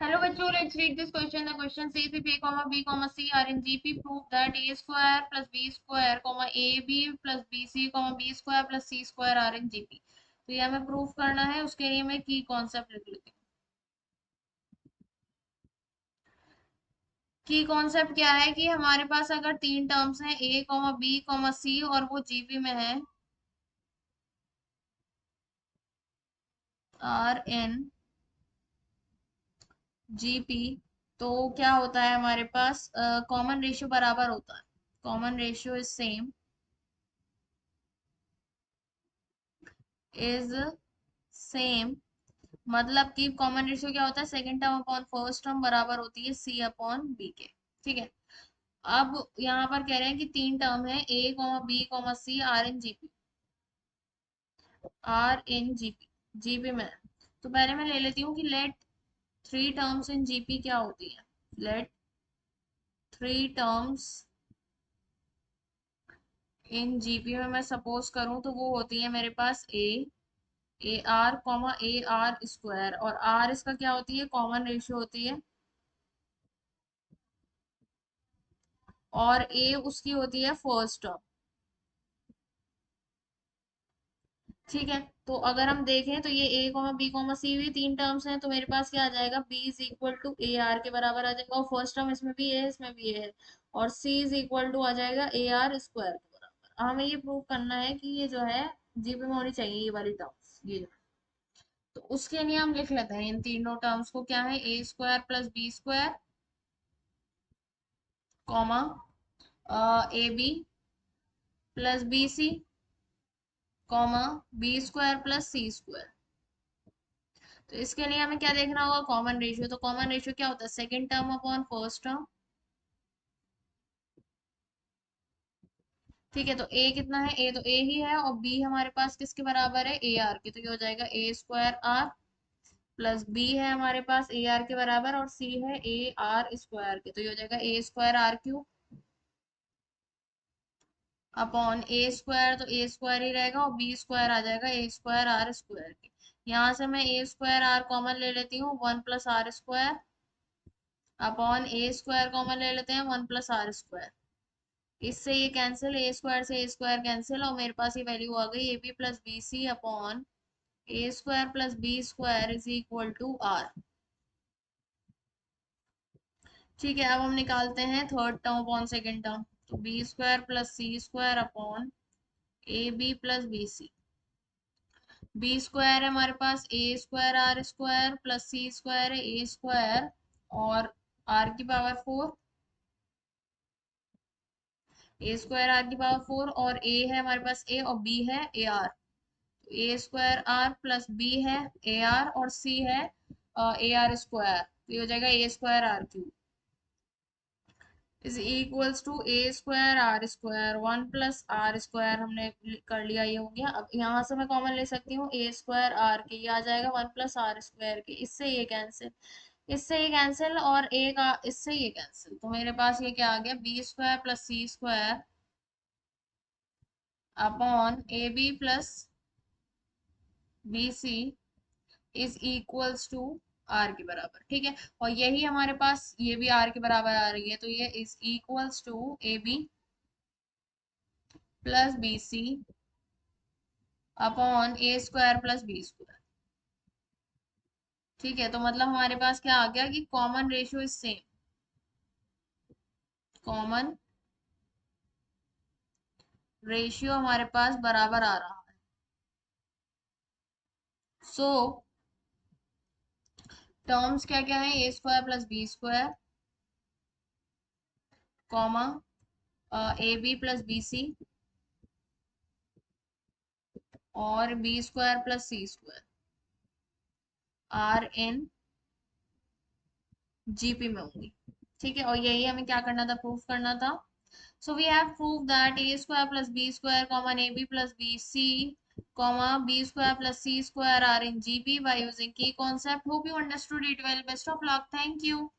Hello बच्चों, let's read this question. The question says if a comma b comma c are in GP, prove that a square plus b square comma ab plus bc comma b square plus c square are in GP. तो ये हमें proof करना है, उसके लिए मैं की concept लिख लेती हूँ। की कॉन्सेप्ट क्या है कि हमारे पास अगर तीन टर्म्स हैं a comma b comma c और वो जीपी में है आर एन जीपी, तो क्या होता है हमारे पास कॉमन रेशियो बराबर होता है। Common ratio is same is same मतलब कि कॉमन रेशियो क्या होता है, second term upon first term बराबर होती है सी अपॉन बी के। ठीक है। अब यहाँ पर कह रहे हैं कि तीन टर्म है A comma B comma C are in GP. Are in GP GP में, तो पहले मैं ले लेती हूँ कि let three terms in GP क्या होती है। Let three terms in GP में मैं सपोज करूँ तो वो होती है मेरे पास A R comma A R square, और आर इसका क्या होती है, कॉमन रेशियो होती है, और ए उसकी होती है फर्स्ट टर्म। ठीक है। तो अगर हम देखें तो ये ए कॉमा बी कॉमा सी भी तीन टर्म्स हैं, तो मेरे पास क्या आ जाएगा, B is equal to A R के बराबर आ जाएगा, और फर्स्ट टर्म इसमें भी है इसमें भी है, और सी इज इक्वल टू आ जाएगा ए आर स्क्वायर के बराबर। हमें ये प्रूव करना है कि ये जो है जीपी में होनी चाहिए ये वाली टर्म्स ये। तो उसके लिए हम लिख लेते हैं इन तीनों टर्म्स को, क्या है, A square plus B square comma A B plus B C comma B square plus C square. तो इसके लिए हमें क्या देखना होगा, कॉमन रेशियो। तो कॉमन रेशियो क्या होता है, second term upon first term. ठीक है। तो ए कितना है, ए तो ए ही है, और बी हमारे पास किसके बराबर है, ए आर के, तो ये हो जाएगा A square R plus B है हमारे पास ए आर के बराबर, और सी है ए आर स्क्वायर के, तो ये हो जाएगा A square R cube upon A square, तो ए स्क्वायर ही रहेगा, और बी स्क्वायर आ जाएगा ए स्क्वायर आर स्क्वायर के। यहाँ से मैं ए स्क्वायर आर कॉमन ले लेती हूँ, one plus R square upon A square common ले लेते हैं, वन प्लस आर स्क्वायर। इससे ये कैंसिल, ए स्क्वायर से ए स्क्वायर कैंसिल, और मेरे पास ये वैल्यू आ गई A B plus B C upon A square plus B square is equal to R. ठीक है। अब हम निकालते हैं third term upon second term, तो B square plus C square upon A B plus B C. B square है हमारे पास A square R square plus C square है ए स्क्वायर और आर की power four, A square R की power four, और ए है हमारे पास ए और बी है A R, A square R plus B है ए आर और सी है ए आर स्क्वायर, तो ये हो जाएगा A square R cube is equals to A square R square, one plus R square हमने कर लिया, ये हो गया। अब यहाँ से मैं कॉमन ले सकती हूँ ए स्क्वायर आर के, ये आ जाएगा वन प्लस आर स्क्वायर के, इससे ये कैंसिल, इससे ये कैंसिल, और ए का इससे ये कैंसिल, तो मेरे पास ये क्या आ गया, B square plus C square upon A B plus B C is equals to R के बराबर। ठीक है। और यही हमारे पास ये भी आर के बराबर आ रही है, तो ये is equals to A B plus B C upon A square plus B square. ठीक है। तो मतलब हमारे पास क्या आ गया कि common ratio is same, common ratio हमारे पास बराबर आ रहा है। सो टर्म्स क्या क्या है, A square plus B square comma A B plus B C और B square plus C square are in GP में होंगी। ठीक है। और यही हमें क्या करना था, प्रूफ करना था। So we have proved that a square plus b square common ab plus bc comma b square plus c square are in GP by using key concept. Hope you understood it well. Best of luck. Thank you.